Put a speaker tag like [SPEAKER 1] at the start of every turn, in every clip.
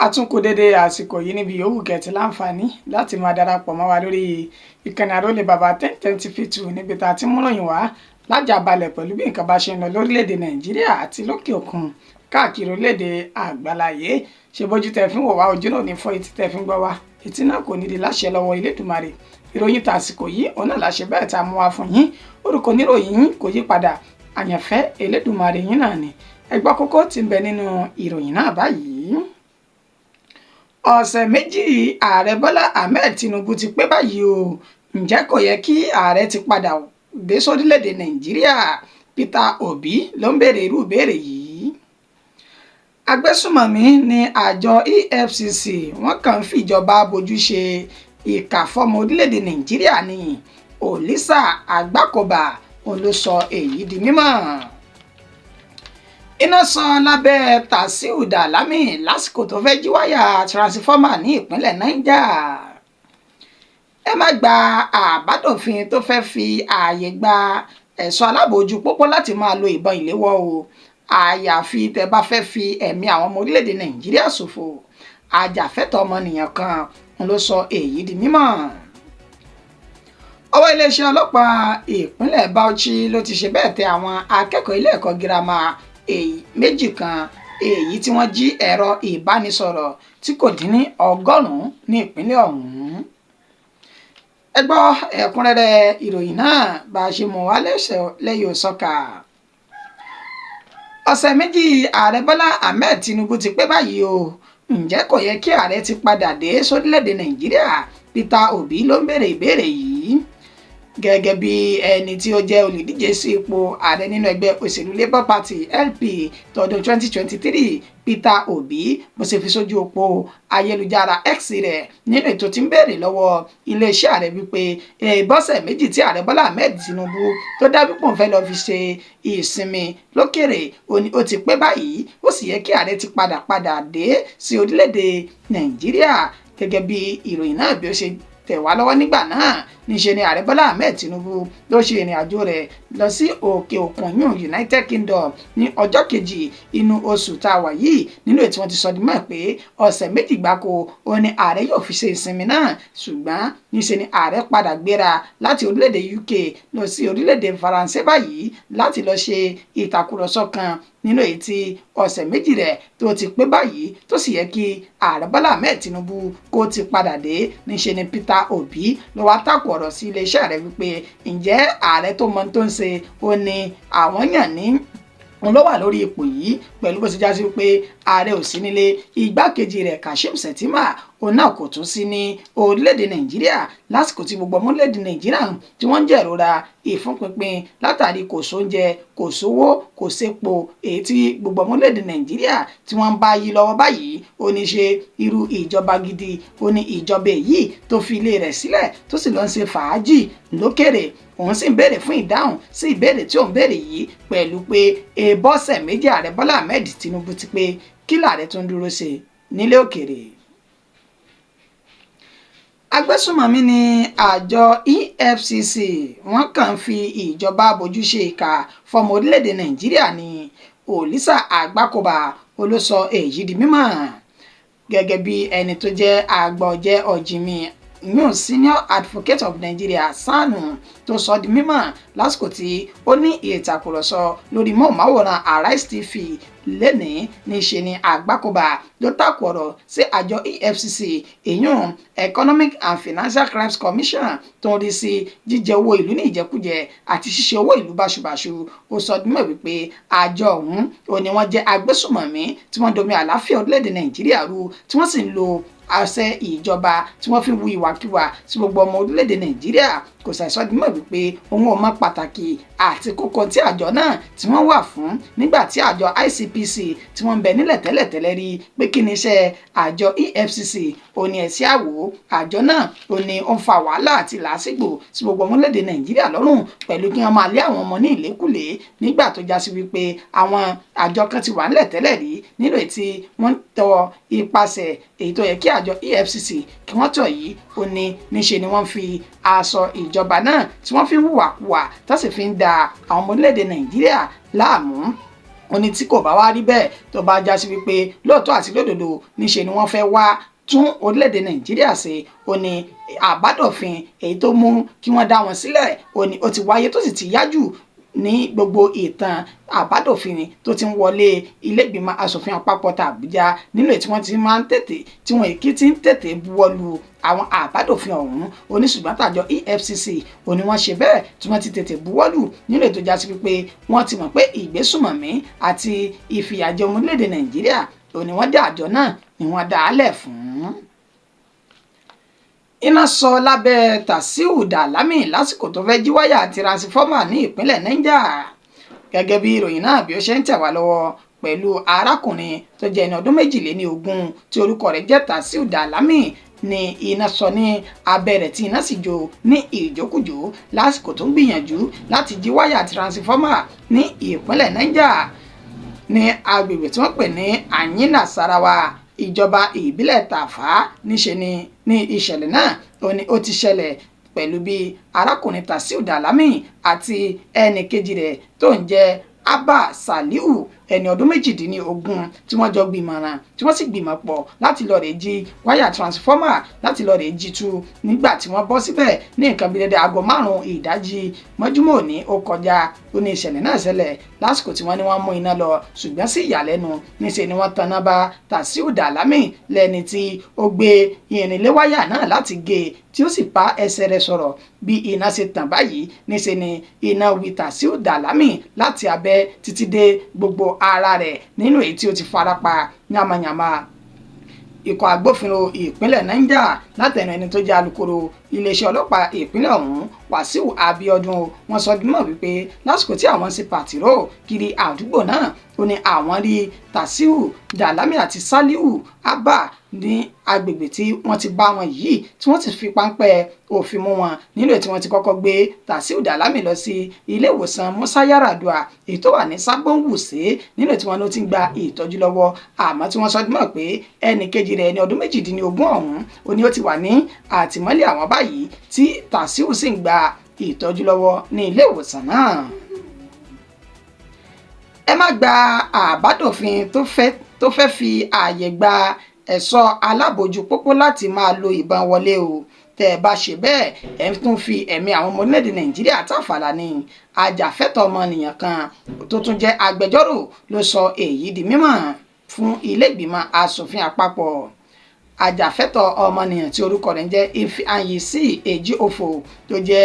[SPEAKER 1] Àtúnkù dédé àsìkò yìí níbi yòówù kẹ́tì láǹfààní láti máa darapọ̀ mọ́ wa lórí ìkànnì àrólé bàbá 1010 níbi tá a ti mú ròyìn wá lájàbalẹ̀ pẹ̀lú bí nǹkan bá ṣe ń lọ lórílẹ̀‐èdè Nàìjíríà àti lókè òkun káàkiri orílẹ̀‐èdè àgbáláyé. Ṣe bójú tẹ́ fi ń wò wá, ojú náà ní fọ́, etí tẹ́ fi ń gbọ́ wá, etí náà kò ní di láṣẹ lọ́wọ́ Elédùmarè. Ìròyìn tàsìkò yìí òun náà láṣẹ bẹ́ẹ̀ tá a mú wá fún yín. Orúkọ oníròyìn yín kò yí padà, àyànfẹ́ Elédùmarè yín náà ni. Ẹ gbọ́ kókó tí ń bẹ nínú ìròyìn náà báyìí. Ọ̀sẹ̀ méjì ààrẹ Bọ́lá Ahmed Tinubu ti pé báyìí o. Ǹjẹ́ kò yẹ kí ààrẹ ti padà dé sórílẹ̀-èdè Nàìjíríà? Peter Obi ló ń béèrè irú ìbéèrè yìí. Agbésùmọ̀mí ní àjọ EFCC wọ́n kàn ń fìjọba bójú ṣe ìkà fọ́mọ orílẹ̀-èdè Nàìjíríà ni. Olisa Àgbákòbà òun ló sọ èyí di mímọ̀. Iná sọ lábẹ́ Tàsíù Dàlámì lásìkò tó fẹ́ jí wáyà tiransifọ́mà ní ìpínlẹ̀ Niger. Ẹ má gba àbádòfin tó fẹ́ fi ààyè gba ẹ̀ṣọ́ alábòójú pópó láti máa lo ìbọn ìléwọ́ o, àyàfi tẹ́ bá fẹ́ fi ẹ̀mí àwọn ọmọ orílẹ̀-èdè Nàìjíríà ṣòfò. Ajàfẹ́tọ̀ọ́ ọmọnìyàn kan ló sọ èyí di mímọ̀. Ọwọ́ iléeṣẹ́ ọlọ́pàá ìpínlẹ̀ Bauchi ló ti ṣe bẹ́ẹ̀ tẹ àwọn akẹ́kọ̀ọ́ ilé ẹ̀kọ́ girama méjì kan èyí tí wọ́n jí ẹ̀rọ ìbánisọ̀rọ̀ tí kò dín ní 100 ní ìpínlẹ̀ ọ̀hún. Ẹ gbọ́ ẹ̀kúnrẹ́rẹ́ ìròyìn náà bá a ṣe mú wá lẹ́yìn òsọ́kà. Ọ̀sẹ̀ méjì ààrẹ Bọ́lá Ahmed Tinubu ti pé báyìí o. Ǹjẹ́ kò yẹ kí ààrẹ ti padà dé sórílẹ̀-èdè Nàìjíríà? Peter Obi ló ń béèrè ìbéèrè yìí. Gẹ́gẹ́ bí ẹni tí ó jẹ́ olùdíje sí ipò ààrẹ nínú ẹgbẹ́ òṣèlú Labour Party LP tọdún 2023, Peter Obi bó ṣe fi sójú òpó ayélujára X rẹ̀ nínú ètò tí ń béèrè lọ́wọ́ iléeṣẹ́ ààrẹ wípé ìbọ̀sẹ̀ méjì tí ààrẹ Bọ́lá Ahmed Tinubu tó dábí pò ń fẹ́ lọ fi ṣe ìsinmi lókèrè ó ti pé báyìí, ó sì yẹ kí ààrẹ ti padà dé sí orílẹ̀-èdè Nàìjíríà. Gẹ́gẹ́ bí ìròyìn náà bí ó ṣe tẹ̀ wá lọ́wọ́ nígbà náà, níṣe ni ààrẹ Bọ́lá Ahmed Tinubu ló ṣe ìrìn àjò rẹ̀ lọ sí òkè òkun United Kingdom ní ọjọ́ kejì inú oṣù tá a wà yìí, nínú ètò wọn ti sọ di mọ̀ pé ọ̀sẹ̀ méjì gbáko òun ni ààrẹ yóò fi ṣe ìsinmi náà. Ṣùgbọ́n níṣe ni ààrẹ padà gbéra láti orílẹ̀-èdè UK lọ sí orílẹ̀-èdè Faransé báyìí láti lọ ṣe ìtàkùrọ̀sọ kan nínú èyí tí ọ̀sẹ̀ méjì rẹ̀ tó ti pé báyìí, tó sì yẹ kí ààrẹ Bọ́lá Ahmed Tinubu kó ti padà dé. Níṣe ni Peter Obi ló wá tàkù ọ̀rọ̀ sí iléeṣẹ́ rẹ̀ wípé ǹjẹ́ ààrẹ tó mọ tó ń ṣe ó ní àwọn yàn ní òun ló wà lórí ipò yìí, pẹ̀lú bó ṣe já sí wípé ààrẹ ò sí nílé, igbákejì rẹ̀ Kashim Shettima òun náà kò tún sí ní orílẹ̀-èdè Nàìjíríà lásìkò tí gbogbo ọmọ orílẹ̀-èdè Nàìjíríà tí wọ́n ń jẹ̀rora ìfúnpinpin látàrí kò sóúnjẹ, kò sówó, kò sépo, èyí tí gbogbo ọmọ orílẹ̀-èdè Nàìjíríà tí wọ́n ń bá yí lọ́wọ́ báyìí. Ó ní ṣe irú ìjọba gidi, ó ní ìjọba èyí tó fi ilé rẹ̀ sílẹ̀ tó sì lọ ń ṣe fàájì lókèrè. Òun sì ń béèrè fún ìdáhùn sí ìbéèrè tí òun béèrè yìí, pẹ̀lú pé ìbọ̀sẹ̀ méjì ààrẹ Bọ́lá Ahmed Tinubu ti pé kí làárẹ̀ tó ń dúró ṣe nílé òkèrè. Agbésùmọ̀mí ní àjọ EFCC wọ́n kàn ń fi ìjọba bójú ṣe ìkà fọ́mọ orílẹ̀-èdè Nàìjíríà ni. Olisa Àgbákòbà ló sọ èyí di mímọ̀. Gẹ́gẹ́ bí ẹni tó jẹ́ àgbà ọ̀jẹ̀ ọ̀jìnmí Senior Advocate of Nigeria SANU tó sọ di mímọ̀ lásìkò tí ó ní ìtàkùrọ̀sọ lórí mọ́ọ̀máwòrán Arise TV lẹ́nìí. Níṣe ni Àgbákòbà ló tàkù ọ̀rọ̀ sí àjọ EFCC, èyún Economic and Financial Crimes Commission, tó ń rí sí jíjẹ owó ìlú ní ìjẹkújẹ àti ṣíṣe owó ìlú báṣubàṣu. Ó sọ di mímọ̀ wípé àjọ ọ̀hún ò ní wọ́n jẹ́ agbésùmọ̀mí tí wọ́n domi àlàáfíà orílẹ̀-èdè Nàìjíríà rú, tí wọ́n sì ń lo àṣẹ ìjọba tí wọ́n fi wu ìwàkiwà sí gbogbo ọmọ orílẹ̀-èdè Nàìjíríà. Kò ṣàìsọ di mímọ̀ wípé òun ò mọ pàtàkì àti kókó tí àjọ náà tí wọ́n wà fún, nígbà tí àjọ ICPC tí wọ́n ń bẹ nílẹ̀ tẹ́lẹ̀tẹ́lẹ̀ rí pé kí ni iṣẹ́ àjọ EFCC. Ó ní ẹ̀sí àwò àjọ náà ó ní ó ń fa wàhálà àti làásìgbò sí gbogbo ọmọ orílẹ̀-èdè Nàìjíríà lọ́rùn, pẹ̀lú kí wọ́n máa lé àwọn ọmọ ní ìlékùlé, nígbà tó já sí wípé àwọn àjọ kan ti wà nílẹ̀ tẹ́lẹ̀ rí nínú èyí tí wọ́n tọ ipasẹ̀ èyí tó yẹ kí àjọ EFCC kí wọ́n tọ̀ yìí. Ó ní níṣe ni wọ́n fi aṣọ ìjọba náà tí wọ́n fi hùwàkùwà tó sì fi ń da àwọn ọmọ orílẹ̀-èdè Nàìjíríà láàmú. ó ní tí kò bá wá rí bẹ́ẹ̀ tó bá já sí wípé lóòótọ́ àti lódodo níṣe ni wọ́n fẹ́ wá tún orílẹ̀-èdè Nàìjíríà ṣe, ó ní àbádòfin èyí tó mú kí wọ́n dá wọn sílẹ̀ ó ní ó ti wáyé tó sì ti yájú ní gbogbo ìtàn àbádòfin tó ti ń wọlé ilé-ìgbìmọ̀ asòfin àpapọ̀ tàbújá nínú èyí tí wọ́n ti máa ń tètè tí wọ́n èkì ti ń tètè buwọ́lu àwọn àbádòfin ọ̀hún oníṣùgbọ́n tàjọ EFCC ó ní wọ́n ṣe bẹ́ẹ̀ tí wọ́n ti tètè buwọ́lu nínú ètò ìjà sí wípé wọ́n ti mọ̀ pé ìgbésùmọ̀mí àti ìfìyàjẹ ọmọ orílẹ̀-èdè Nàìjíríà ó ní wọ́n dá àjọ náà ni wọ́n dá a lẹ̀ fún. Iná sọ lábẹ́ Tàsíù Dàlámì lásìkò tó fẹ́ jí wáyà tiransifọ́mà ní ìpínlẹ̀ Niger. Gẹ́gẹ́ bí ìròyìn náà bí ó ṣe ń tẹ̀ wá lọ́wọ́ pẹ̀lú arákùnrin tó jẹ́ ẹni ọdún 22 tí orúkọ rẹ̀ jẹ́ Tàsíù Dàlámì ni iná sọ ní abẹ́ rẹ̀ tí iná sì jó ní ìjókòjó lásìkò tó ń gbìyànjú láti jí wáyà tiransifọ́mà ní ìpínlẹ̀ Niger ní agbègbè tí wọ́n pè ní Àyínà Sarawa ìjọba ìbílẹ̀ Tàfà níṣe ní ìṣẹ̀lẹ̀ náà ó ti ṣẹlẹ̀ pẹ̀lú bí arákùnrin Tàsíù Dàlámì àti ẹnì kejì rẹ̀ tó ń jẹ́ Abba Saliu ẹni ọdún 18 tí wọ́n jọ gbìmọ̀ràn tí wọ́n sì gbìmọ̀ pọ̀ láti lọ rè jí wáyà transformer láti lọ rè jí tú nígbà tí wọ́n bọ́ síbẹ̀ ní nǹkan bíi dédé aago 5 ìdájí mọ́júmọ́ òní ó kọjá ó ní ìṣẹ̀lẹ̀ náà ṣẹlẹ̀ lásìkò tí wọ́n ní wọ́n mú iná lọ ṣùgbọ́n sí ìyàlẹ́nu níṣẹ́ ni wọ́n tanná bá Tàsíù Dàlámì lẹ́ni tí ó gbé irin lé wáyà náà láti gé tí ó sì bá ẹsẹ̀ rẹ̀ sọ̀rọ̀ bí iná ṣe tàn báyìí níṣẹ́ ni iná wí Tàsíù Dàlámì láti abẹ́ títí dé gbogbo ara rẹ̀ nínú èyí tí ó ti farapa yamayama. Ikọ̀ agbófinró ìpínlẹ̀ Niger látẹnu ẹni tó jẹ́ alukoro iléeṣẹ́ ọlọ́pàá ìpínlẹ̀ ọ̀hún Wàsíù Abíọ́dún wọ́n sọ dímọ̀ wípé lásìkò tí àwọn ṣe pàtìró kiri àdúgbò náà ó ní àwọn rí Tàsíù Dàlámì àti Saliu Abba ní agbègbè tí wọ́n ti bá wọn yìí tí wọ́n ti fi páńpẹ́ òfin mú wọn nílò tí wọ́n ti kọ́kọ́ gbé Tàsíù Dàlámì lọ sí ilé ìwòsàn Musa Yaradua èyí tó wà ní Sábọ̀nwùsé nílò tí wọ́n ló ti ń gba ìtọ́jú lọ́wọ́ àmọ́ tí wọ́n sọ dímọ̀ pé ẹnì kejì rẹ̀ ẹni ọdún 18 ọ̀hún ó ní ó ti wà ní àtìmọ́lé àwọn báyìí tí Tàsíù sì ń gba ìtọ́jú lọ́wọ́ ní ilé ìwòsàn náà. Ẹ má gba àbádòfin tó fẹ́ fi ààyè gba ẹ̀ṣọ́ alábòójú pópó láti máa lo ìbọn wọlé o tẹ́ ẹ bá ṣe bẹ́ẹ̀ ẹ tún fi ẹ̀mí àwọn ọmọ orílẹ̀-èdè Nàìjíríà tàfàlà ní ajàfẹ́tọ̀ọ́ ọmọnìyàn kan tó tún jẹ́ agbẹjọ́rò ló sọ èyí di mímọ̀ fún ilé ìgbìmọ̀ asòfin àpapọ̀. Ajàfẹ́tọ̀ọ́ ọmọnìyàn tí orúkọ rẹ̀ ń jẹ́ Ifeanyisi Ejiofor tó jẹ́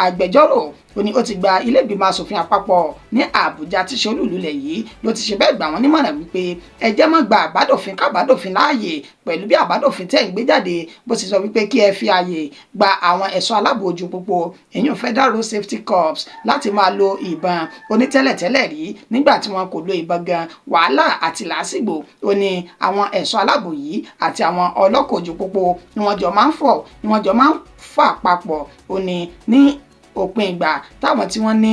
[SPEAKER 1] agbẹjọ́rò ó ní ó ti gba ilé ìgbìmọ̀ asòfin àpapọ̀ ní Àbújá tí ṣe olú ìlúlẹ̀ yìí ló ti ṣe bẹ́ẹ̀ gbà wọ́n nímọ̀ràn wípé ẹ jẹ́ má gba àbádòfin kábádòfin láàyè pẹ̀lú bí àbádòfin tẹ́ ń gbé jáde bó ti sọ wípé kí ẹ fi ààyè gba àwọn ẹ̀ṣọ́ alábòójú pópó èyàn Federal Road Safety Corps láti máa lo ìbọn onítẹ́lẹ̀tẹ́lẹ̀ rí nígbà tí wọn kò lo ìbọn gan wàhálà àti làásìgbò ó ní àwọn ẹ̀ṣọ́ alábò yìí àti àwọn ọlọ́kọ̀ ojú pópó ni wọ́n jọ máa ń fà papọ̀ ó ní òpin ìgbà táwọn tí wọ́n ní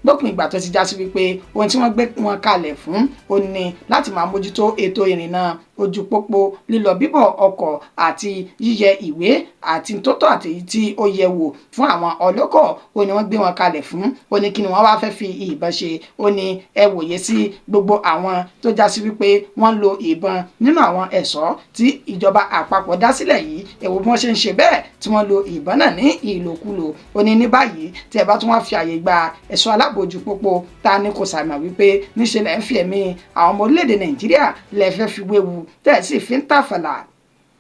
[SPEAKER 1] lópin ìgbà tó ti já sí wípé ohun tí wọ́n gbé wọn kalẹ̀ fún ó ní láti máa mójútó ètò ìrìnnà ojú pópó lílọ bíbọ̀ ọkọ̀ àti yíyẹ ìwé àti tótó àti tí ó yẹ wò fún àwọn ọlọ́kọ̀ ó ní wọ́n gbé wọn kalẹ̀ fún ó ní kí ni wọ́n wá fẹ́ fi ìbọn ṣe ó ní ẹ wòye sí gbogbo àwọn tó já sí wípé wọ́n lo ìbọn nínú àwọn ẹ̀ṣọ́ tí ìjọba àpapọ̀ dá sílẹ̀ yìí ẹ wò bí wọ́n ṣe ń ṣe bẹ́ẹ̀ tí wọ́n lo ìbọn náà ní ìlòkulò ó ní báyìí tí ẹ bá tún wá fi àyè gba ẹ̀ṣọ́ alábòójú pópó ta ni kò sàmà wípé níṣẹ́ lẹ́ ń fi ẹ̀mí àwọn ọmọ orílẹ̀-èdè Nàìjíríà lẹ́ fẹ́ fi wéwu tẹ́ẹ̀sì fi ń tàfàlà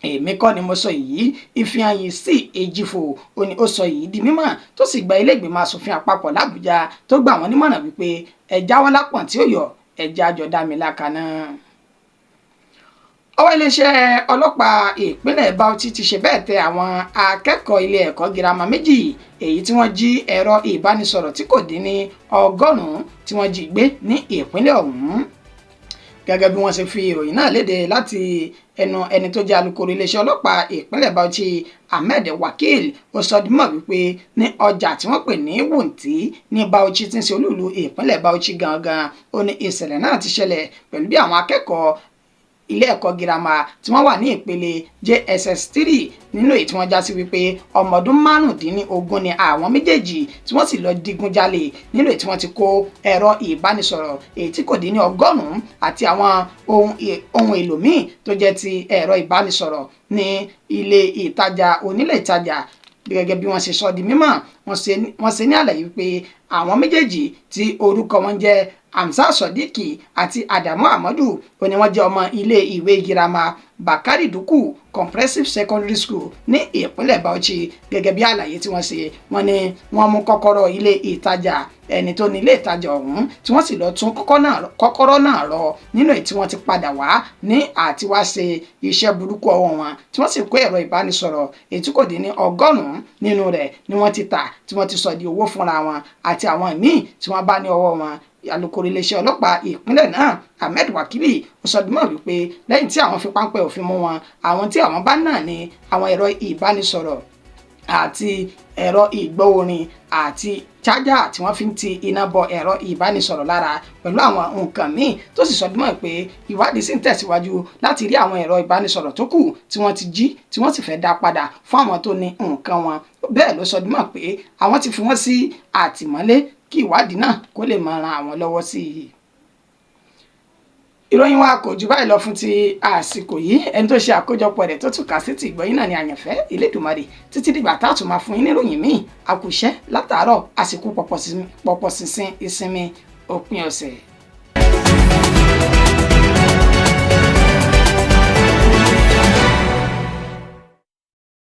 [SPEAKER 1] èmi kọ́ ni mo sọ yìí Ifeanyisi Ejiofor ó ní ó sọ yìí di mímọ̀ tó sì gba ilé ìgbìmọ̀ asòfin àpapọ̀ l'Àbújá tó gbà wọ́n nímọ̀ràn wípé ẹ jáwọ́ lápọ̀n tí ó yọ ẹ jájọ dá mi lákaná. Ọwọ́ iléeṣẹ́ ọlọ́pàá ìpínlẹ̀ Bauchi ti ṣe bẹ́ẹ̀ tẹ àwọn akẹ́kọ̀ọ́ ilé ẹ̀kọ́ girama méjì èyí tí wọ́n jí ẹ̀rọ ìbánisọ̀rọ̀ tí kò dín ní 100 tí wọ́n jí gbé ní ìpínlẹ̀ ọ̀hún. Gẹ́gẹ́ bí wọ́n ṣe fi ìròyìn náà léde láti ẹnu ẹni tó jẹ́ alukoro iléeṣẹ́ ọlọ́pàá ìpínlẹ̀ Bauchi Ahmed Wakil ó sọ di mọ̀ wípé ní ọjà tí wọ́n pè ní Wunti ní Bauchi tí ń ṣe olúùlú ìpínlẹ̀ Bauchi gangan ó ní ìṣẹ̀lẹ̀ náà ti ṣẹlẹ̀ pẹ̀lú bí àwọn akẹ́kọ̀ọ́ ilé ẹ̀kọ́ girama tí wọ́n wà ní ìpele JSS 3 nínú èyí tí wọ́n já sí wípé ọmọ ọdún márùndínlógún ni àwọn méjèèjì tí wọ́n sì lọ digunjalè nínú èyí tí wọ́n ti kó ẹ̀rọ ìbánisọ̀rọ̀ èyí tí kò dín ní 100 àti àwọn ohun èlò míì tó jẹ́ ti ẹ̀rọ ìbánisọ̀rọ̀ ní ilé ìtajà onílé ìtajà. Gẹ́gẹ́ bí wọ́n ṣe sọ di mímọ̀, wọ́n ṣe ní àlàyé wípé àwọn méjèèjì tí orúkọ wọn jẹ́ Hamza Sodiq àti Adamu Amadu ni wọ́n jẹ́ ọmọ ilé ìwé girama Bakari Duku Comprehensive Secondary School ní ìpínlẹ̀ Bauchi. Gẹ́gẹ́ bí àlàyé tí wọ́n ṣe, wọ́n ní wọ́n mú kọ́kọ́rọ́ ilé ìtajà ẹni tó ní ilé ìtajà ọ̀hún tí wọ́n sì lọ tún kọ́kọ́rọ́ náà rọ nínú èyí tí wọ́n ti padà wá ní àti wá ṣe iṣẹ́ burúkú ọwọ́ wọn tí wọ́n sì kó ẹ̀rọ ìbánisọ̀rọ̀ èyí tí kò dín ní 100 nínú rẹ̀ ni wọ́n ti tà tí wọ́n ti sọ di owó fúnra wọn àti àwọn míì tí wọ́n bá ní ọwọ́ wọn. Alukoro iléeṣẹ́ ọlọ́pàá ìpínlẹ̀ náà Ahmed Wakili ó sọ di mọ̀ wípé lẹ́yìn tí àwọn fi páńpẹ́ òfin mú wọn, àwọn tí àwọn bá náà ní àwọn ẹ̀rọ ìbánisọ̀rọ̀ àti ẹ̀rọ ìgbọ́ orin àti chájà tí wọ́n fi ń ti iná bọ ẹ̀rọ ìbánisọ̀rọ̀ lára pẹ̀lú àwọn nǹkan míì tó sì sọ di mọ̀ pé ìwádìí sì ń tẹ̀síwájú láti rí àwọn ẹ̀rọ ìbánisọ̀rọ̀ tó kù tí wọ́n ti jí tí wọ́n sì fẹ́ dá padà fún àwọn tó ní nǹkan wọn. Bẹ́ẹ̀ ló sọ di mọ̀ pé àwọn ti fi wọ́n sí àtìmọ́lé kí ìwádìí náà kó lè máa ran àwọn lọ́wọ́ sí i. Ìròyìn wa kò jù báyìí lọ fún ti àsìkò yìí. Ẹni tó ṣe àkójọpọ̀ rẹ̀ tó tún kà sí ti ìgbọ́yìn náà ni àyànfẹ́ Elédùmarè. Títí dìgbà tá a tún máa fún yín níròyìn míì. A kú iṣẹ́ látàárọ̀ àsìkò pọ̀pọ̀ ṣìnṣìn ìsinmi òpin ọ̀sẹ̀.